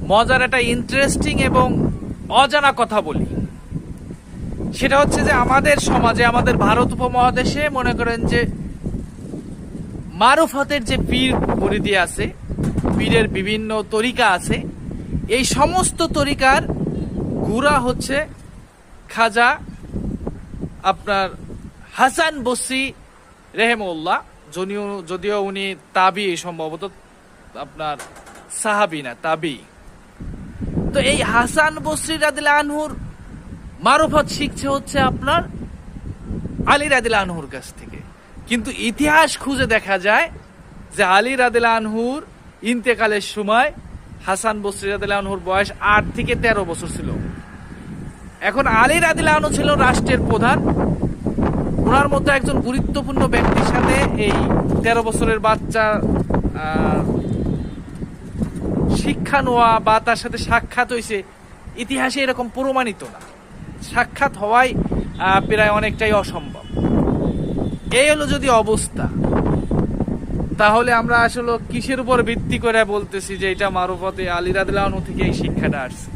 মজার একটা ইন্টারেস্টিং এবং অজানা কথা বলি। সেটা হচ্ছে যে আমাদের সমাজে, আমাদের ভারত উপমহাদেশে মনে করেন যে মারুফতের যে পীর মুরিদি আছে, পীরের বিভিন্ন তরিকা আছে, এই সমস্ত তরিকার গুড়া হচ্ছে খাজা আপনার হাসান বসরি রেহেমউল্লাহ। যদিও উনি তাবি, সম্ভবত আপনার সাহাবি না, তাবি। তো এই হাসান বসরি রাদিয়াল্লাহু আনহুর মারুফত শিখছে হচ্ছে আপনার আলী রাদিয়াল্লাহু আনহুর কাছ থেকে। কিন্তু ইতিহাস খুঁজে দেখা যায় যে আলী রাদিয়াল্লাহু আনহুর ইন্তেকালের সময় হাসান বসরি রাদিয়াল্লাহু আনহুর বয়স 8 থেকে 13 বছর ছিল। এখন আলী রাদিয়াল্লাহু আনহু ছিল রাষ্ট্রের প্রধান। ওনার মতো একজন গুরুত্বপূর্ণ ব্যক্তির সাথে এই 13 বছরের বাচ্চা শিক্ষা নেওয়া বা তার সাথে সাক্ষাৎ হয়েছে, ইতিহাসে এরকম প্রমাণিত না। সাক্ষাৎ হওয়াই প্রায় অনেকটাই অসম্ভব। এই হলো যদি অবস্থা, তাহলে আমরা আসলে কিসের উপর ভিত্তি করে বলতেছি যে এটা মারুফতে আলী রাদিয়াল্লাহু আনহু থেকে এই শিক্ষাটা আসছে?